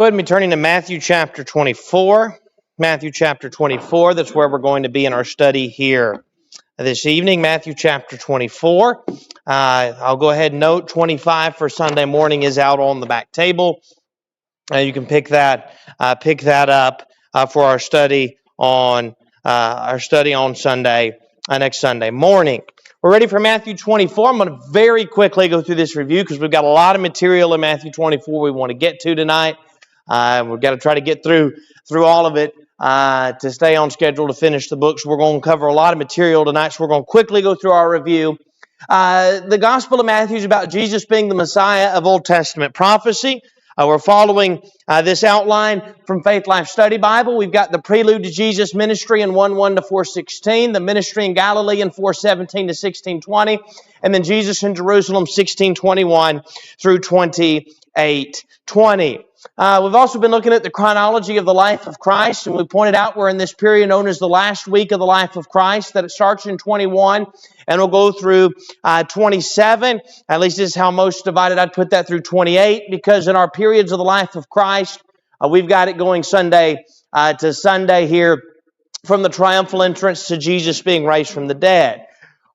Go ahead and be turning to Matthew chapter 24. Matthew chapter 24, that's where we're going to be in our study here this evening. Matthew chapter 24. I'll go ahead and note 25 for Sunday morning is out on the back table. You can pick that up for our study on Sunday, next Sunday morning. We're ready for Matthew 24. I'm going to very quickly go through this review because we've got a lot of material in Matthew 24 we want to get to tonight. We've got to try to get through all of it to stay on schedule to finish the book. So we're going to cover a lot of material tonight. So we're going to quickly go through our review. The Gospel of Matthew is about Jesus being the Messiah of Old Testament prophecy. We're following this outline from Faith Life Study Bible. We've got the prelude to Jesus' ministry in 1:1 to 4:16, the ministry in Galilee in 4:17 to 16:20, and then Jesus in Jerusalem 16:21 through 28:20. We've also been looking at the chronology of the life of Christ, and we pointed out we're in this period known as the last week of the life of Christ, that it starts in 21 and will go through 27. At least this is how most divided. I'd put that through 28, because in our periods of the life of Christ, we've got it going Sunday to Sunday here, from the triumphal entrance to Jesus being raised from the dead.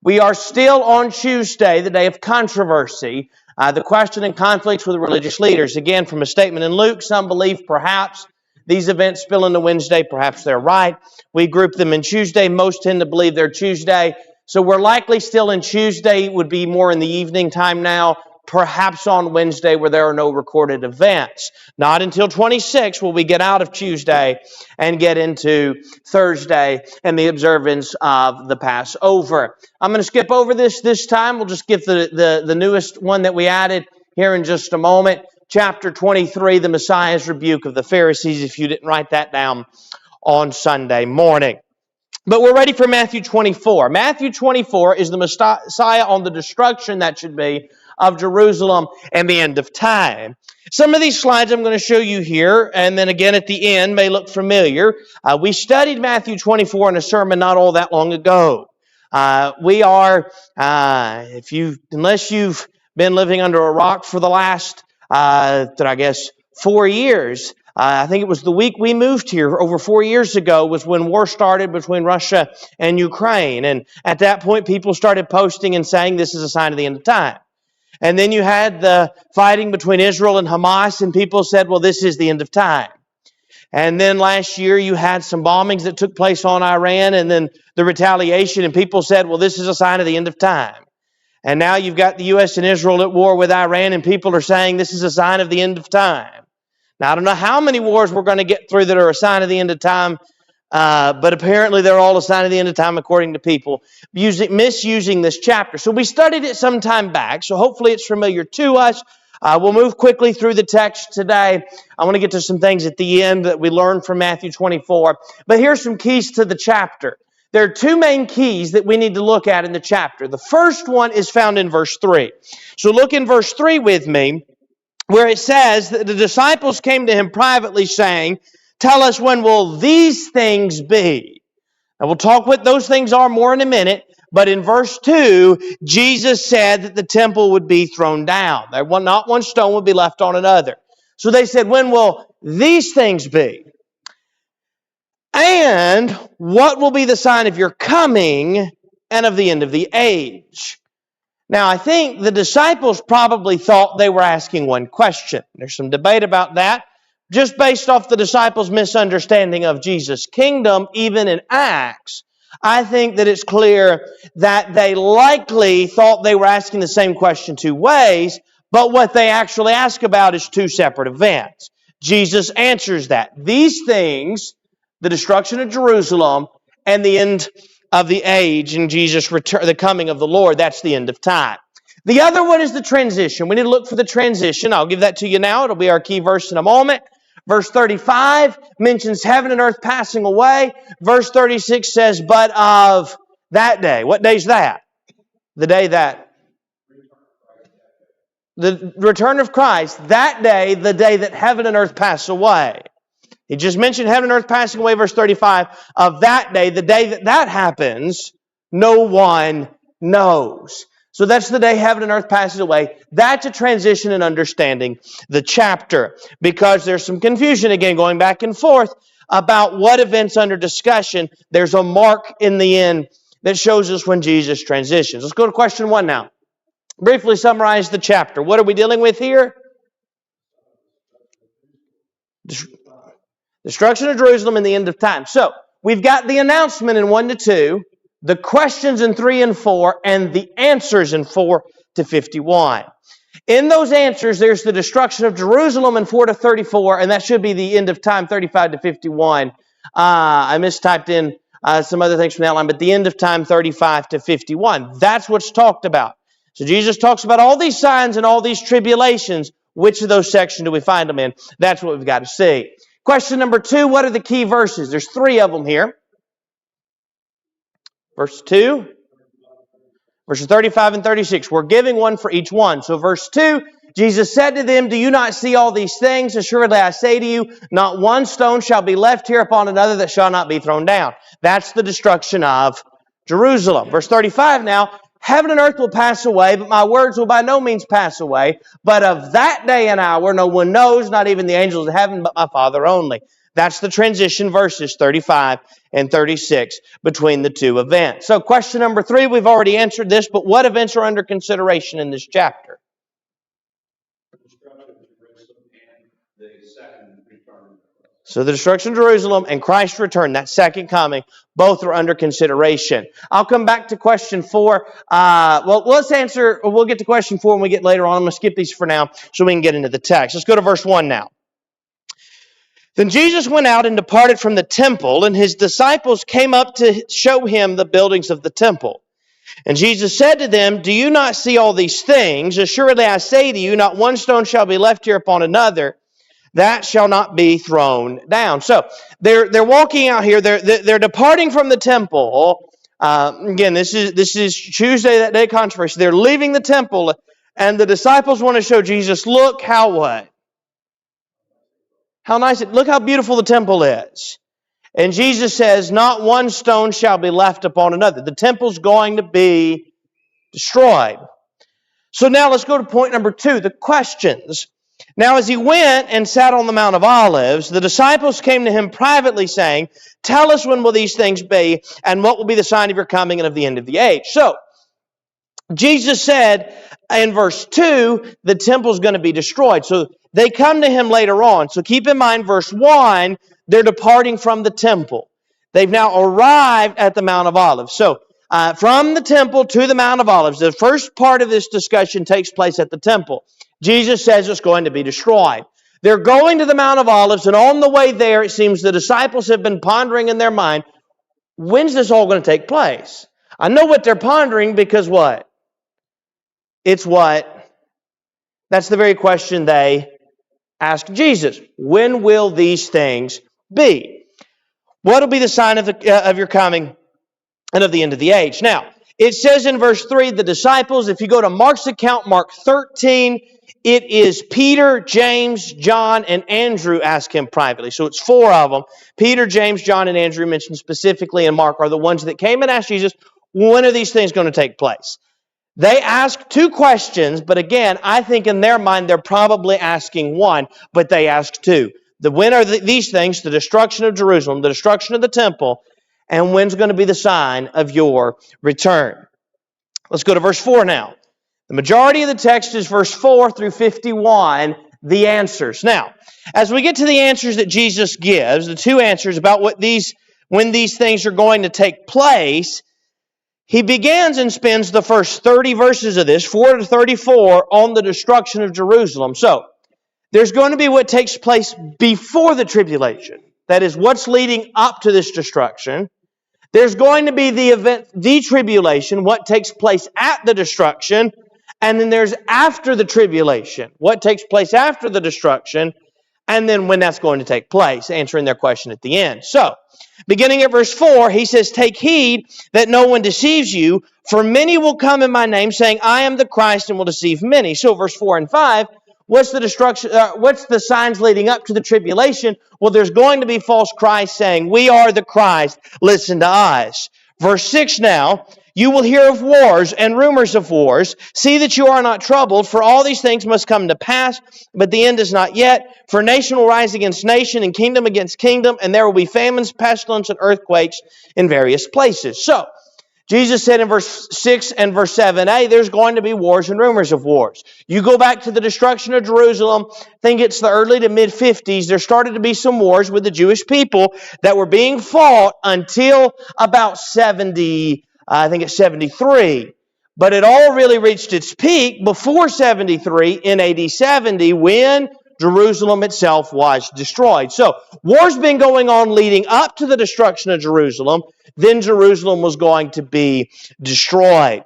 We are still on Tuesday, the day of controversy, the question and conflicts with the religious leaders. Again, from a statement in Luke, some believe perhaps these events spill into Wednesday. Perhaps they're right. We group them in Tuesday. Most tend to believe they're Tuesday. So we're likely still in Tuesday. It would be more in the evening time now. Perhaps on Wednesday where there are no recorded events. Not until 26 will we get out of Tuesday and get into Thursday and the observance of the Passover. I'm going to skip over this time. We'll just give the newest one that we added here in just a moment. Chapter 23, the Messiah's rebuke of the Pharisees, if you didn't write that down on Sunday morning. But we're ready for Matthew 24. Matthew 24 is the Messiah on the destruction, that should be, of Jerusalem and the end of time. Some of these slides I'm going to show you here, and then again at the end, may look familiar. We studied Matthew 24 in a sermon not all that long ago. Unless you've been living under a rock for the last, 4 years, I think it was the week we moved here over 4 years ago was when war started between Russia and Ukraine. And at that point, people started posting and saying this is a sign of the end of time. And then you had the fighting between Israel and Hamas, and people said, well, this is the end of time. And then last year you had some bombings that took place on Iran, and then the retaliation, and people said, well, this is a sign of the end of time. And now you've got the U.S. and Israel at war with Iran, and people are saying this is a sign of the end of time. Now, I don't know how many wars we're going to get through that are a sign of the end of time, but apparently they're all a sign of the end of time according to people misusing this chapter. So we studied it some time back, so hopefully it's familiar to us. We'll move quickly through the text today. I want to get to some things at the end that we learned from Matthew 24. But here's some keys to the chapter. There are two main keys that we need to look at in the chapter. The first one is found in verse 3. So look in verse 3 with me, where it says that the disciples came to him privately saying, tell us, when will these things be? Now we'll talk what those things are more in a minute, but in verse 2, Jesus said that the temple would be thrown down. Not one stone would be left on another. So they said, when will these things be? And what will be the sign of your coming and of the end of the age? Now, I think the disciples probably thought they were asking one question. There's some debate about that. Just based off the disciples' misunderstanding of Jesus' kingdom, even in Acts, I think that it's clear that they likely thought they were asking the same question two ways, but what they actually ask about is two separate events. Jesus answers that. These things, the destruction of Jerusalem and the end of the age and Jesus' return, the coming of the Lord, that's the end of time. The other one is the transition. We need to look for the transition. I'll give that to you now. It'll be our key verse in a moment. Verse 35 mentions heaven and earth passing away. Verse 36 says, but of that day. What day is that? The day that the return of Christ, that day, the day that heaven and earth pass away. He just mentioned heaven and earth passing away, verse 35. Of that day, the day that happens, no one knows. So that's the day heaven and earth passes away. That's a transition in understanding the chapter, because there's some confusion again going back and forth about what events under discussion. There's a mark in the end that shows us when Jesus transitions. Let's go to question 1 now. Briefly summarize the chapter. What are we dealing with here? Destruction of Jerusalem and the end of time. So, we've got the announcement in 1 to 2, the questions in 3 and 4, and the answers in 4 to 51. In those answers, there's the destruction of Jerusalem in 4 to 34, and that should be the end of time, 35 to 51. I mistyped in some other things from the outline, but the end of time, 35 to 51. That's what's talked about. So Jesus talks about all these signs and all these tribulations. Which of those sections do we find them in? That's what we've got to see. Question number 2, what are the key verses? There's 3 of them here. Verse 2, verses 35 and 36. We're giving one for each one. So verse 2, Jesus said to them, "Do you not see all these things? Assuredly I say to you, not one stone shall be left here upon another that shall not be thrown down." That's the destruction of Jerusalem. Verse 35 now, "Heaven and earth will pass away, but my words will by no means pass away. But of that day and hour no one knows, not even the angels of heaven, but my Father only." That's the transition verses 35 and 36 between the two events. So question number 3, we've already answered this, but what events are under consideration in this chapter? So the destruction of Jerusalem and Christ's return, that second coming, both are under consideration. I'll come back to question 4. We'll get to question 4 when we get later on. I'm going to skip these for now so we can get into the text. Let's go to verse 1 now. "Then Jesus went out and departed from the temple, and his disciples came up to show him the buildings of the temple. And Jesus said to them, 'Do you not see all these things? Assuredly I say to you, not one stone shall be left here upon another that shall not be thrown down.'" So they're walking out here. They're departing from the temple. Again, this is Tuesday, that day of controversy. They're leaving the temple, and the disciples want to show Jesus, look how what? How nice look how beautiful the temple is. And Jesus says, not one stone shall be left upon another. The temple's going to be destroyed. So now let's go to point number 2, the questions. "Now as he went and sat on the Mount of Olives, the disciples came to him privately, saying, 'Tell us, when will these things be, and what will be the sign of your coming and of the end of the age?'" So Jesus said in verse 2, the temple's going to be destroyed. So they come to him later on. So keep in mind, verse 1, they're departing from the temple. They've now arrived at the Mount of Olives. So from the temple to the Mount of Olives, the first part of this discussion takes place at the temple. Jesus says it's going to be destroyed. They're going to the Mount of Olives, and on the way there, it seems the disciples have been pondering in their mind, when's this all going to take place? I know what they're pondering because what? It's what? That's the very question they asked Jesus. When will these things be? What will be the sign of your coming and of the end of the age? Now, it says in verse 3, the disciples, if you go to Mark's account, Mark 13, it is Peter, James, John, and Andrew ask him privately. So it's 4 of them. Peter, James, John, and Andrew mentioned specifically in Mark are the ones that came and asked Jesus, when are these things going to take place? They ask 2 questions, but again, I think in their mind they're probably asking 1, but they ask 2. When are these things, the destruction of Jerusalem, the destruction of the temple, and when's going to be the sign of your return? Let's go to verse 4 now. The majority of the text is verse 4 through 51, the answers. Now, as we get to the answers that Jesus gives, the 2 answers about when these things are going to take place, he begins and spends the first 30 verses of this, 4 to 34, on the destruction of Jerusalem. So, there's going to be what takes place before the tribulation. That is, what's leading up to this destruction. There's going to be the event, the tribulation, what takes place at the destruction. And then there's after the tribulation, what takes place after the destruction, and then when that's going to take place, answering their question at the end. So, beginning at verse 4, he says, "Take heed that no one deceives you, for many will come in my name, saying, 'I am the Christ,' and will deceive many." So, verse 4 and 5, what's the signs leading up to the tribulation? Well, there's going to be false Christ saying, "We are the Christ, listen to us." Verse 6 now, You will hear of wars and rumors of wars. See that you are not troubled, for all these things must come to pass, but the end is not yet. For nation will rise against nation, and kingdom against kingdom, and there will be famines, pestilence, and earthquakes in various places. So, Jesus said in verse 6 and verse 7a, there's going to be wars and rumors of wars. You go back to the destruction of Jerusalem, I think it's the early to mid-50s, there started to be some wars with the Jewish people that were being fought until about 70, I think it's 73. But it all really reached its peak before 73 in AD 70 when Jerusalem itself was destroyed. So, war's been going on leading up to the destruction of Jerusalem. Then Jerusalem was going to be destroyed.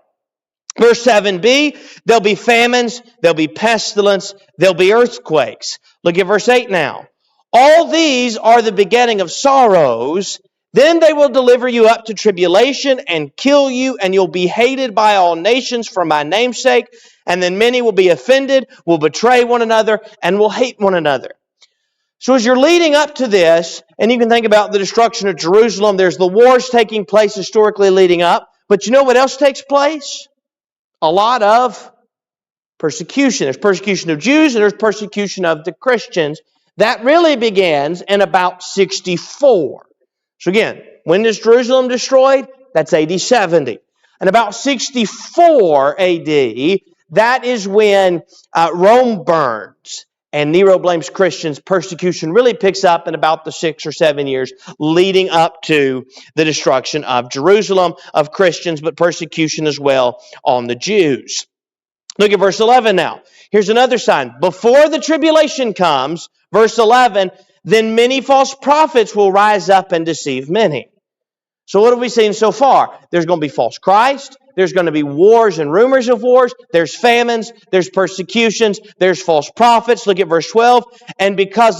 Verse 7b, there'll be famines, there'll be pestilence, there'll be earthquakes. Look at verse 8 now. All these are the beginning of sorrows. Then they will deliver you up to tribulation and kill you, and you'll be hated by all nations for my name's sake. And then many will be offended, will betray one another, and will hate one another. So as you're leading up to this, and you can think about the destruction of Jerusalem, there's the wars taking place historically leading up. But you know what else takes place? A lot of persecution. There's persecution of Jews and there's persecution of the Christians. That really begins in about 64. So again, when is Jerusalem destroyed? That's AD 70. And about 64 AD, that is when Rome burns. And Nero blames Christians. Persecution really picks up in about the 6 or 7 years leading up to the destruction of Jerusalem, of Christians, but persecution as well on the Jews. Look at verse 11 now. Here's another sign. Before the tribulation comes, verse 11, then many false prophets will rise up and deceive many. So what have we seen so far? There's going to be false Christ. There's going to be wars and rumors of wars. There's famines. There's persecutions. There's false prophets. Look at verse 12. And because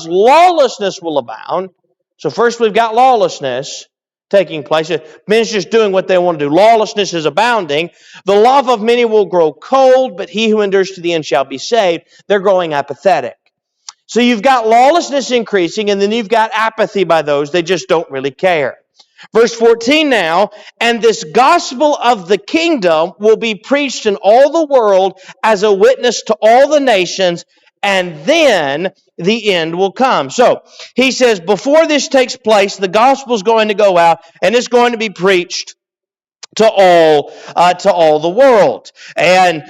lawlessness will abound. So first we've got lawlessness taking place. Men's just doing what they want to do. Lawlessness is abounding. The love of many will grow cold, but he who endures to the end shall be saved. They're growing apathetic. So you've got lawlessness increasing, and then you've got apathy by those. They just don't really care. Verse 14 now, and this gospel of the kingdom will be preached in all the world as a witness to all the nations, and then the end will come. So he says, before this takes place, the gospel is going to go out, and it's going to be preached to all the world. And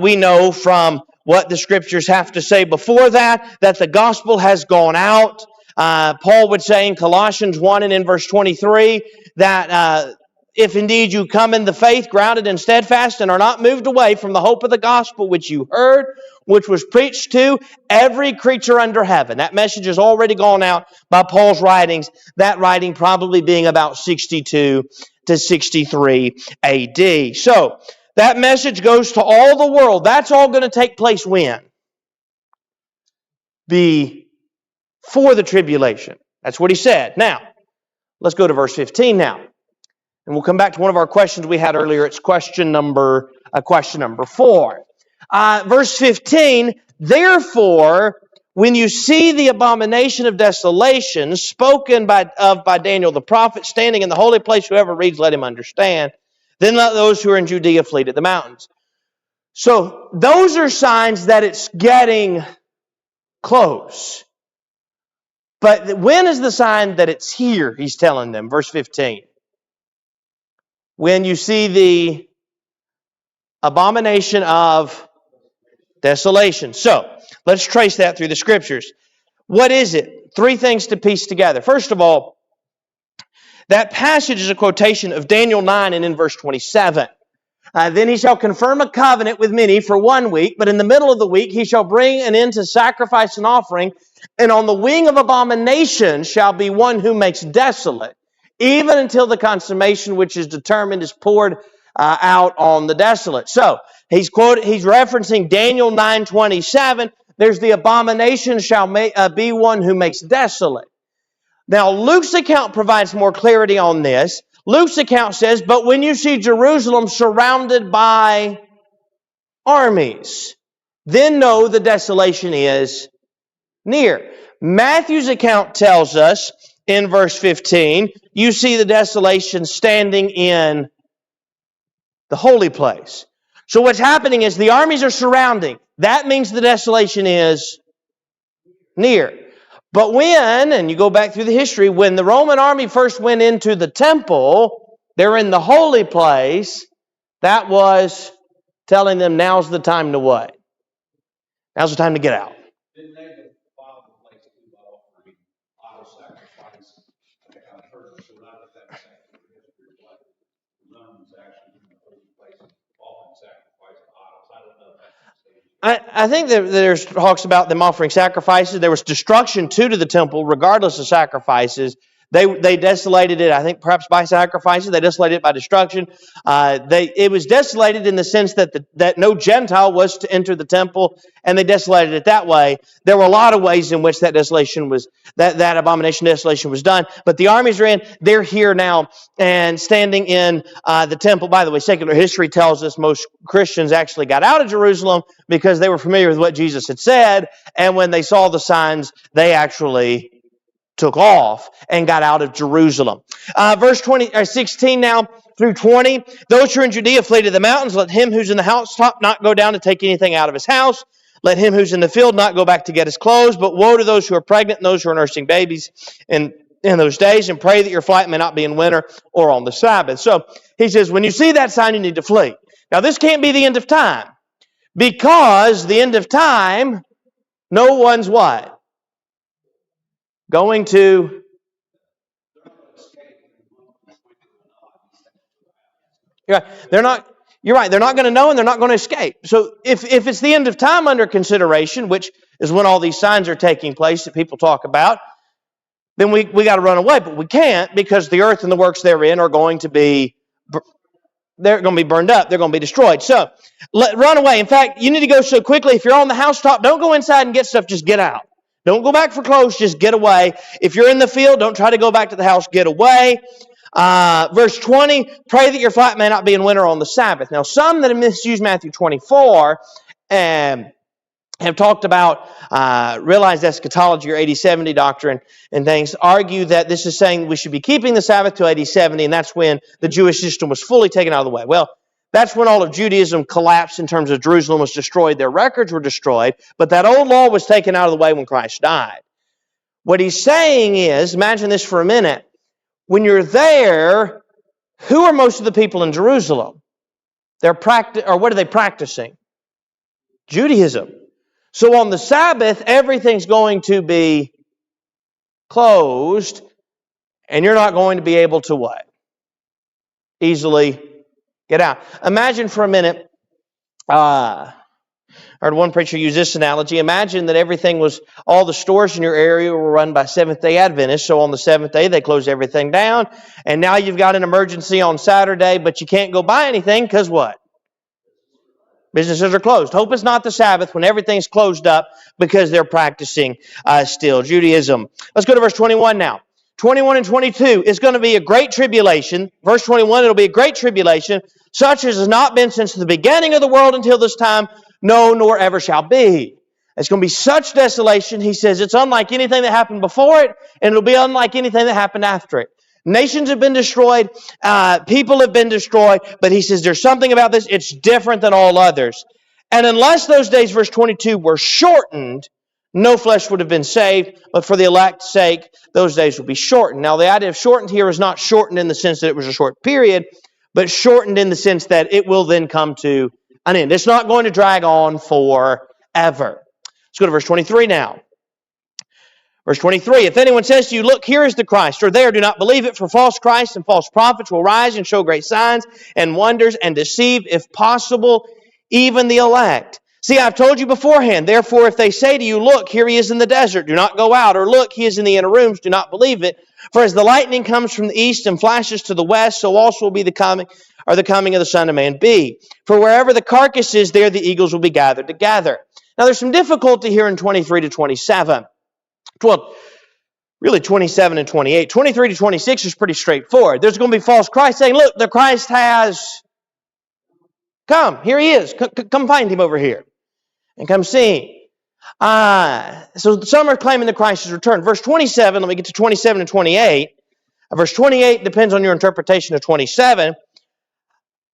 we know from what the scriptures have to say before that the gospel has gone out. Paul would say in Colossians 1 and in verse 23 that if indeed you come in the faith, grounded and steadfast, and are not moved away from the hope of the gospel which you heard, which was preached to every creature under heaven. That message has already gone out by Paul's writings, that writing probably being about 62 to 63 AD. So, that message goes to all the world. That's all going to take place when? Before the tribulation. That's what he said. Now, let's go to verse 15 now. And we'll come back to one of our questions we had earlier. It's question number 4. Verse 15, therefore, when you see the abomination of desolation spoken by Daniel the prophet standing in the holy place, whoever reads, let him understand. Then let those who are in Judea flee to the mountains. So those are signs that it's getting close. But when is the sign that it's here, he's telling them, verse 15? When you see the abomination of desolation. So, let's trace that through the scriptures. What is it? 3 things to piece together. First of all, that passage is a quotation of Daniel 9 and in verse 27. Then he shall confirm a covenant with many for 1 week, but in the middle of the week he shall bring an end to sacrifice and offering, and on the wing of abomination shall be one who makes desolate, even until the consummation which is determined is poured out on the desolate. So, he's referencing Daniel 9:27. There's the abomination shall be one who makes desolate. Now, Luke's account provides more clarity on this. Luke's account says, but when you see Jerusalem surrounded by armies, then know the desolation is near. Matthew's account tells us in verse 15, you see the desolation standing in the holy place. So what's happening is the armies are surrounding. That means the desolation is near. But when, and you go back through the history, when the Roman army first went into the temple, they're in the holy place, that was telling them now's the time to what? Now's the time to get out. Didn't they defile the place too by offering idol sacrifice? I've heard so not that that's actually history, but the Romans actually in the holy place offering sacrifice to idols. I don't know if that's I think that there's talks about them offering sacrifices. There was destruction to the temple, regardless of sacrifices. They desolated it, I think, perhaps by sacrifices. They desolated it by destruction. It was desolated in the sense that no Gentile was to enter the temple, and they desolated it that way. There were a lot of ways in which that desolation was, that abomination desolation was done. But the armies are in. They're here now and standing in the temple. By the way, secular history tells us most Christians actually got out of Jerusalem because they were familiar with what Jesus had said, and when they saw the signs, they actually took off and got out of Jerusalem. Verse 16 now through 20. Those who are in Judea flee to the mountains. Let him who's in the housetop not go down to take anything out of his house. Let him who's in the field not go back to get his clothes. But woe to those who are pregnant and those who are nursing babies in those days. And pray that your flight may not be in winter or on the Sabbath. So he says, when you see that sign, you need to flee. Now this can't be the end of time. Because the end of time, no one's what? Going to... You're right. They're not going to know and they're not going to escape. So if it's the end of time under consideration, which is when all these signs are taking place that people talk about, then we got to run away. But we can't because the earth and the works therein are going to be... They're going to be burned up. They're going to be destroyed. So run away. In fact, you need to go so quickly. If you're on the housetop, don't go inside and get stuff. Just get out. Don't go back for clothes, just get away. If you're in the field, don't try to go back to the house, get away. Verse 20, pray that your flight may not be in winter on the Sabbath. Now, some that have misused Matthew 24 and have talked about realized eschatology or 80-70 doctrine and things, argue that this is saying we should be keeping the Sabbath till 80-70, and that's when the Jewish system was fully taken out of the way. Well, that's when all of Judaism collapsed in terms of Jerusalem was destroyed. Their records were destroyed. But that old law was taken out of the way when Christ died. What he's saying is, imagine this for a minute. When you're there, who are most of the people in Jerusalem? What are they practicing? Judaism. So on the Sabbath, everything's going to be closed. And you're not going to be able to what? Easily get out. Imagine for a minute, I heard one preacher use this analogy. Imagine that all the stores in your area were run by Seventh-day Adventists. So on the seventh day, they close everything down. And now you've got an emergency on Saturday, but you can't go buy anything because what? Businesses are closed. Hope it's not the Sabbath when everything's closed up because they're practicing still Judaism. Let's go to verse 21 now. 21 and 22 is going to be a great tribulation. Verse 21, it'll be a great tribulation, such as has not been since the beginning of the world until this time, no, nor ever shall be. It's going to be such desolation, he says, it's unlike anything that happened before it, and it'll be unlike anything that happened after it. Nations have been destroyed, people have been destroyed, but he says there's something about this, it's different than all others. And unless those days, verse 22, were shortened, no flesh would have been saved, but for the elect's sake, those days will be shortened. Now, the idea of shortened here is not shortened in the sense that it was a short period, but shortened in the sense that it will then come to an end. It's not going to drag on forever. Let's go to verse 23 now. Verse 23, if anyone says to you, look, here is the Christ, or there, do not believe it, for false Christs and false prophets will rise and show great signs and wonders and deceive, if possible, even the elect. See, I've told you beforehand, therefore, if they say to you, look, here he is in the desert, do not go out, or look, he is in the inner rooms, do not believe it. For as the lightning comes from the east and flashes to the west, so also will be the coming of the Son of Man be. For wherever the carcass is, there the eagles will be gathered together. Now, there's some difficulty here in 23 to 27. Well, really 27 and 28. 23 to 26 is pretty straightforward. There's going to be false Christ saying, look, the Christ has come. Here he is. Come find him over here. And come see him. So some are claiming that Christ has returned. Verse 27, let me get to 27 and 28. Verse 28 depends on your interpretation of 27.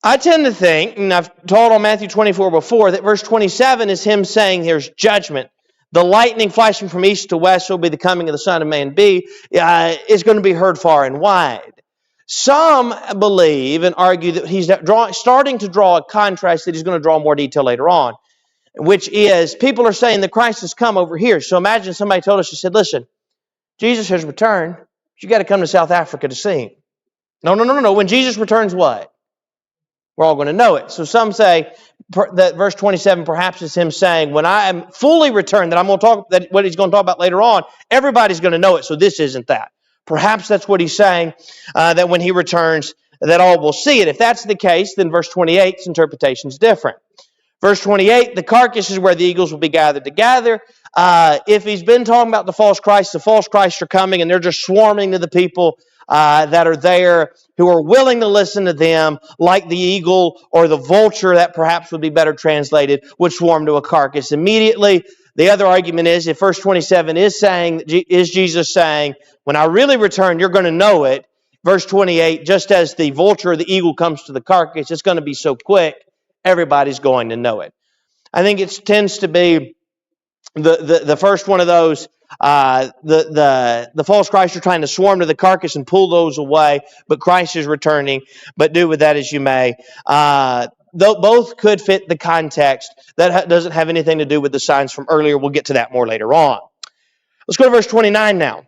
I tend to think, and I've taught on Matthew 24 before, that verse 27 is him saying there's judgment. The lightning flashing from east to west will be the coming of the Son of Man is going to be heard far and wide. Some believe and argue that he's starting to draw a contrast that he's going to draw more detail later on, which is people are saying that Christ has come over here. So imagine somebody told us, he said, listen, Jesus has returned. You got to come to South Africa to see him. No. When Jesus returns, what? We're all going to know it. So some say that verse 27 perhaps is him saying, when I am fully returned, that I'm going to talk, that what he's going to talk about later on, everybody's going to know it. So this isn't that. Perhaps that's what he's saying, that when he returns, that all will see it. If that's the case, then verse 28's interpretation is different. Verse 28, the carcass is where the eagles will be gathered together. If he's been talking about the false Christs are coming and they're just swarming to the people that are there who are willing to listen to them, like the eagle or the vulture, that perhaps would be better translated, would swarm to a carcass immediately. The other argument is, if verse 27 is Jesus saying, when I really return, you're going to know it. Verse 28, just as the vulture or the eagle comes to the carcass, it's going to be so quick, everybody's going to know it. I think it tends to be the first one of those. The false Christ are trying to swarm to the carcass and pull those away, but Christ is returning. But do with that as you may. Both could fit the context. That doesn't have anything to do with the signs from earlier. We'll get to that more later on. Let's go to verse 29 now.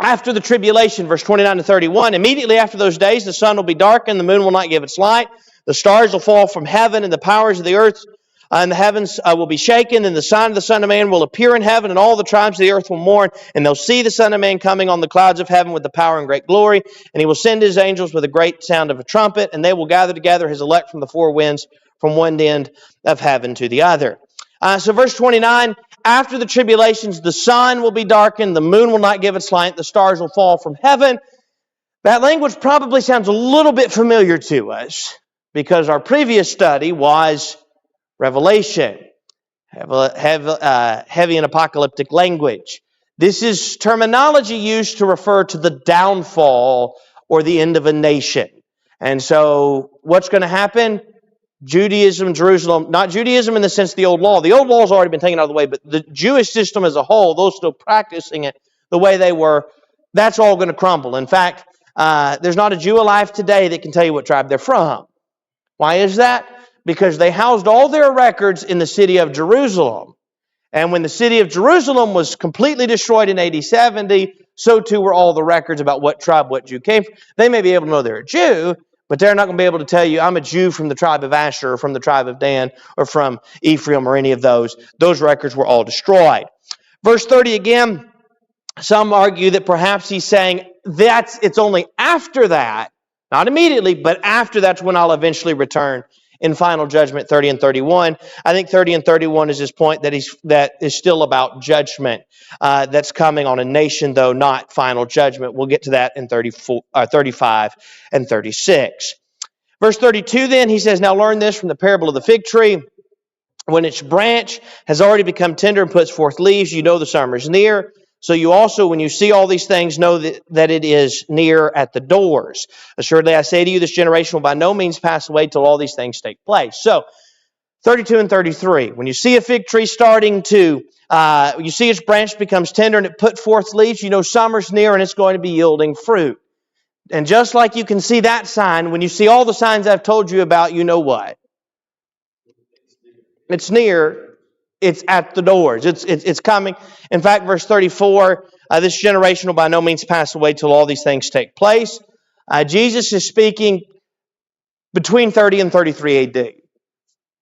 After the tribulation, verse 29 to 31, immediately after those days, the sun will be darkened, the moon will not give its light, the stars will fall from heaven, and the powers of the earth and the heavens will be shaken, and the sign of the Son of Man will appear in heaven, and all the tribes of the earth will mourn, and they'll see the Son of Man coming on the clouds of heaven with the power and great glory, and he will send his angels with a great sound of a trumpet, and they will gather together his elect from the four winds, from one end of heaven to the other. So verse 29, after the tribulations, the sun will be darkened, the moon will not give its light, the stars will fall from heaven. That language probably sounds a little bit familiar to us, because our previous study was Revelation, heavy and apocalyptic language. This is terminology used to refer to the downfall or the end of a nation. And so what's going to happen? Judaism, Jerusalem, not Judaism in the sense of the old law. The old law has already been taken out of the way, but the Jewish system as a whole, those still practicing it the way they were, that's all going to crumble. In fact, there's not a Jew alive today that can tell you what tribe they're from. Why is that? Because they housed all their records in the city of Jerusalem. And when the city of Jerusalem was completely destroyed in AD 70, so too were all the records about what tribe, what Jew came from. They may be able to know they're a Jew, but they're not going to be able to tell you, I'm a Jew from the tribe of Asher, or from the tribe of Dan, or from Ephraim, or any of those. Those records were all destroyed. Verse 30 again, some argue that perhaps he's saying it's only after that, not immediately, but after that's when I'll eventually return in final judgment, 30 and 31. I think 30 and 31 is his point that is still about judgment that's coming on a nation, though not final judgment. We'll get to that in 35 and 36. Verse 32 then, he says, now learn this from the parable of the fig tree. When its branch has already become tender and puts forth leaves, you know the summer is near. So you also, when you see all these things, know that it is near at the doors. Assuredly, I say to you, this generation will by no means pass away till all these things take place. So, 32 and 33. When you see a fig tree starting to, you see its branch becomes tender and it put forth leaves, you know summer's near and it's going to be yielding fruit. And just like you can see that sign, when you see all the signs I've told you about, you know what? It's near. It's at the doors. It's coming. In fact, verse 34, this generation will by no means pass away till all these things take place. Jesus is speaking between 30 and 33 AD.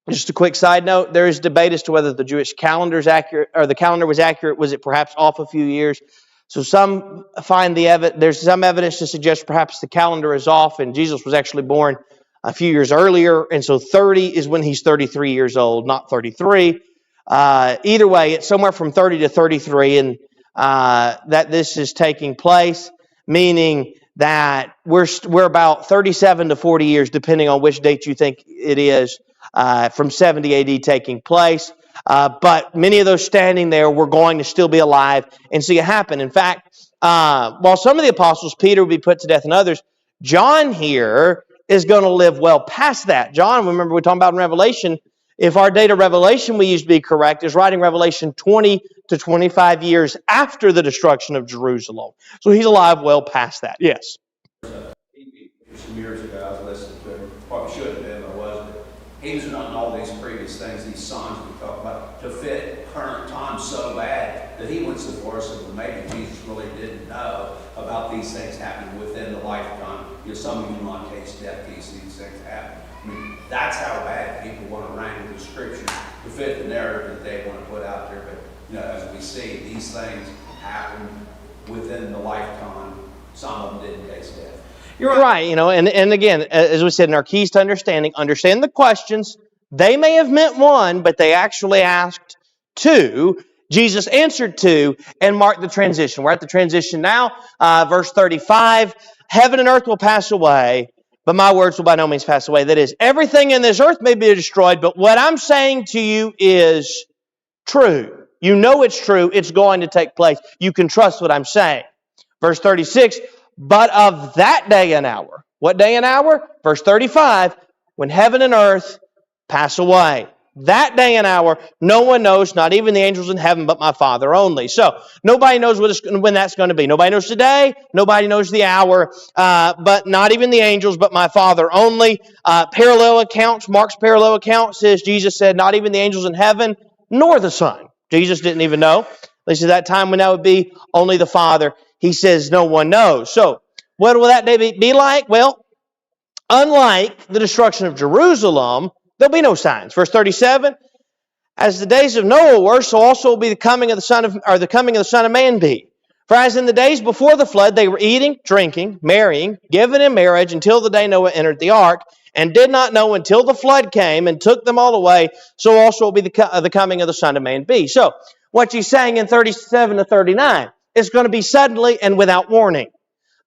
Just a quick side note, there is debate as to whether the Jewish calendar is accurate, or the calendar was accurate. Was it perhaps off a few years? So some find there's some evidence to suggest perhaps the calendar is off and Jesus was actually born a few years earlier. And so 30 is when he's 33 years old, not 33. Either way, it's somewhere from 30 to 33, and that this is taking place, meaning that we're about 37 to 40 years, depending on which date you think it is, from 70 AD taking place. But many of those standing there were going to still be alive and see it happen. In fact, while some of the apostles, Peter, would be put to death and others, John here is going to live well past that. John, remember we're talking about in Revelation, if our date of Revelation we used to be correct, is writing Revelation 20 to 25 years after the destruction of Jerusalem. So he's alive well past that. Yes. Some years ago, I was listening to him. Probably should have been, but I wasn't. He was doing all these previous things, these signs we talk about, to fit current times so bad that he went so far as to maybe Jesus really didn't know about these things happening within the lifetime. Some of you might taste death, these things happen. I mean, that's how bad people want to wrangle the scriptures to fit the narrative that they want to put out there. But as we see, these things happen within the lifetime. Some of them didn't taste death. You're right, and again, as we said in our keys to understand the questions. They may have meant one, but they actually asked two. Jesus answered two and marked the transition. We're at the transition now. Verse 35, heaven and earth will pass away, but my words will by no means pass away. That is, everything in this earth may be destroyed, but what I'm saying to you is true. You know it's true. It's going to take place. You can trust what I'm saying. Verse 36, but of that day and hour. What day and hour? Verse 35, when heaven and earth pass away. That day and hour, no one knows, not even the angels in heaven, but my Father only. So, nobody knows when that's going to be. Nobody knows today. Nobody knows the hour, but not even the angels, but my Father only. Parallel accounts, Mark's parallel account says, Jesus said, not even the angels in heaven, nor the Son. Jesus didn't even know. At least at that time when that would be, only the Father. He says no one knows. So, what will that day be like? Well, unlike the destruction of Jerusalem, there'll be no signs. Verse 37, as the days of Noah were, so also will be the coming of the Son of Man be. For as in the days before the flood, they were eating, drinking, marrying, given in marriage until the day Noah entered the ark, and did not know until the flood came and took them all away, so also will be the coming of the Son of Man be. So, what he's saying in 37 to 39, it's going to be suddenly and without warning.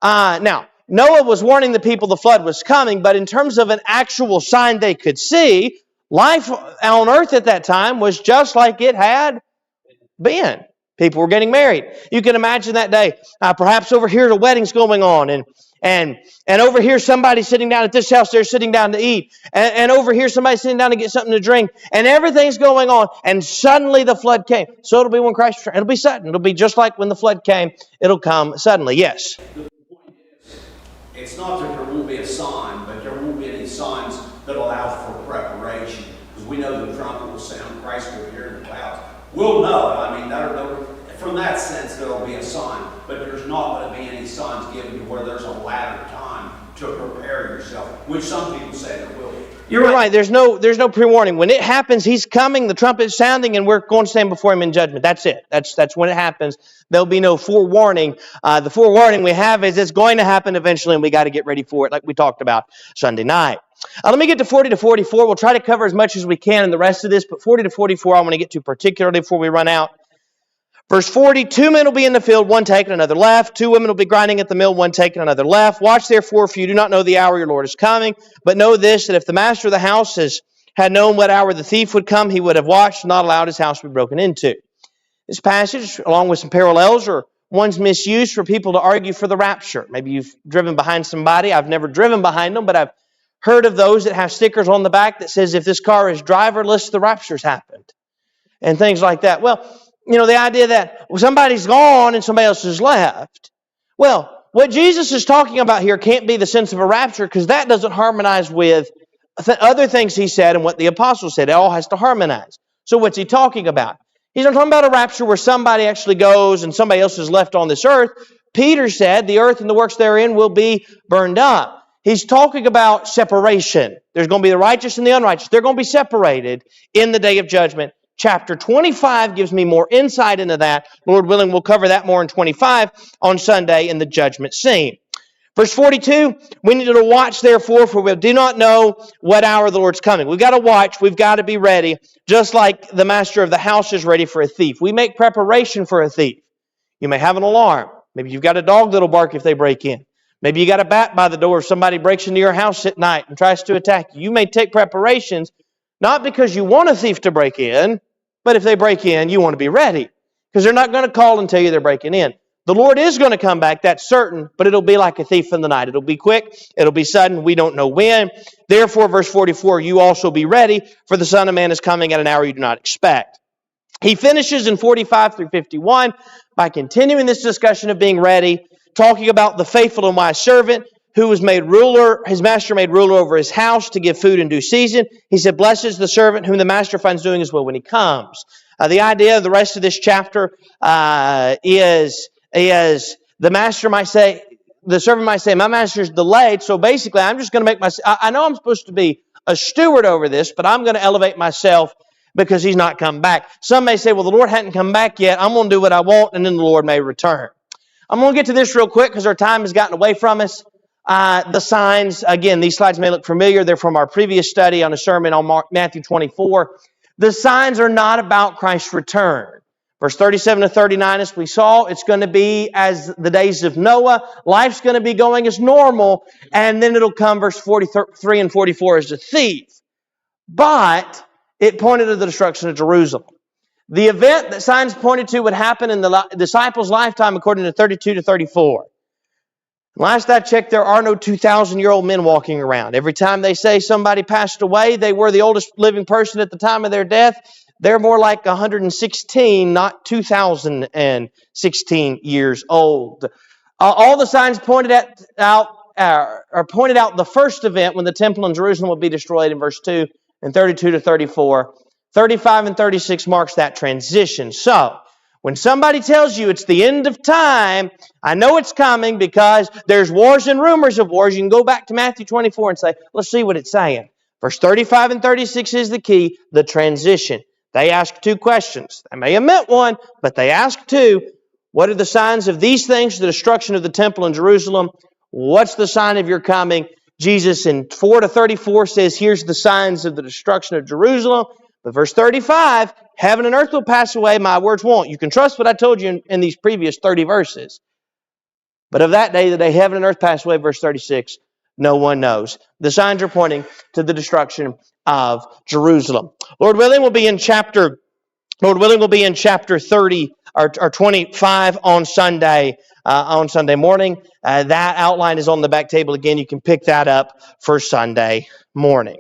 Now, Noah was warning the people the flood was coming, but in terms of an actual sign they could see, life on earth at that time was just like it had been. People were getting married. You can imagine that day. Perhaps over here the wedding's going on, and over here somebody's sitting down at this house, they're sitting down to eat, and over here somebody's sitting down to get something to drink, and everything's going on, and suddenly the flood came. So it'll be when Christ returns. It'll be sudden. It'll be just like when the flood came. It'll come suddenly. Yes. It's not that there won't be a sign, but there won't be any signs that allow for preparation. Because we know the trumpet will sound, Christ will appear in the clouds. We'll know. I mean, from that sense, there will be a sign. But there's not going to be any signs given to where there's a latter time to prepare yourself, which some people say there will be. You're right. There's no pre-warning. When it happens, He's coming, the trumpet's sounding, and we're going to stand before Him in judgment. That's it. That's when it happens. There'll be no forewarning. The forewarning we have is it's going to happen eventually, and we got to get ready for it, like we talked about Sunday night. Let me get to 40 to 44. We'll try to cover as much as we can in the rest of this, but 40 to 44 I want to get to particularly before we run out. Verse 40, 2 men will be in the field, one taken, another left. 2 women will be grinding at the mill, one taken, another left. Watch therefore, for you do not know the hour your Lord is coming. But know this, that if the master of the house had known what hour the thief would come, he would have watched and not allowed his house to be broken into. This passage, along with some parallels, are ones misused for people to argue for the rapture. Maybe you've driven behind somebody. I've never driven behind them, but I've heard of those that have stickers on the back that says, if this car is driverless, the rapture's happened. And things like that. Well, the idea that somebody's gone and somebody else is left. Well, what Jesus is talking about here can't be the sense of a rapture because that doesn't harmonize with other things He said and what the apostles said. It all has to harmonize. So what's He talking about? He's not talking about a rapture where somebody actually goes and somebody else is left on this earth. Peter said the earth and the works therein will be burned up. He's talking about separation. There's going to be the righteous and the unrighteous. They're going to be separated in the day of judgment. Chapter 25 gives me more insight into that. Lord willing, we'll cover that more in 25 on Sunday in the judgment scene. Verse 42, we need to watch therefore, for we do not know what hour the Lord's coming. We've got to watch. We've got to be ready, just like the master of the house is ready for a thief. We make preparation for a thief. You may have an alarm. Maybe you've got a dog that'll bark if they break in. Maybe you got a bat by the door if somebody breaks into your house at night and tries to attack you. You may take preparations, not because you want a thief to break in, But if they break in, you want to be ready, because they're not going to call and tell you they're breaking in. The Lord is going to come back, that's certain, but it'll be like a thief in the night. It'll be quick, it'll be sudden, we don't know when. Therefore, verse 44, you also be ready, for the Son of Man is coming at an hour you do not expect. He finishes in 45 through 51 by continuing this discussion of being ready, talking about the faithful and wise servant who was made ruler, his master made ruler over his house to give food in due season. He said, blessed is the servant whom the master finds doing his will when he comes. The idea of the rest of this chapter is the master might say, the servant might say, my master's delayed, so basically I'm just going to make myself, I know I'm supposed to be a steward over this, but I'm going to elevate myself because he's not come back. Some may say, well, the Lord hadn't come back yet. I'm going to do what I want, and then the Lord may return. I'm going to get to this real quick because our time has gotten away from us. The signs, again, these slides may look familiar. They're from our previous study on a sermon on Matthew 24. The signs are not about Christ's return. Verse 37 to 39, as we saw, it's going to be as the days of Noah. Life's going to be going as normal. And then it'll come, verse 43 and 44, as a thief. But it pointed to the destruction of Jerusalem. The event that signs pointed to would happen in the disciples' lifetime, according to 32 to 34. Last I checked, there are no 2,000-year-old men walking around. Every time they say somebody passed away, they were the oldest living person at the time of their death. They're more like 116, not 2,016 years old. All the signs pointed out the first event when the temple in Jerusalem will be destroyed in verse 2 and 32 to 34. 35 and 36 marks that transition. So, when somebody tells you it's the end of time, I know it's coming because there's wars and rumors of wars. You can go back to Matthew 24 and say, let's see what it's saying. Verse 35 and 36 is the key, the transition. They ask two questions. They may have meant one, but they ask two. What are the signs of these things? The destruction of the temple in Jerusalem. What's the sign of your coming? Jesus in 4 to 34 says, here's the signs of the destruction of Jerusalem. But verse 35, heaven and earth will pass away, my words won't. You can trust what I told you in these previous 30 verses. But of that day, the day heaven and earth pass away, verse 36, no one knows. The signs are pointing to the destruction of Jerusalem. Lord willing, we'll be in chapter 30 or 25 on Sunday morning. That outline is on the back table again. You can pick that up for Sunday morning.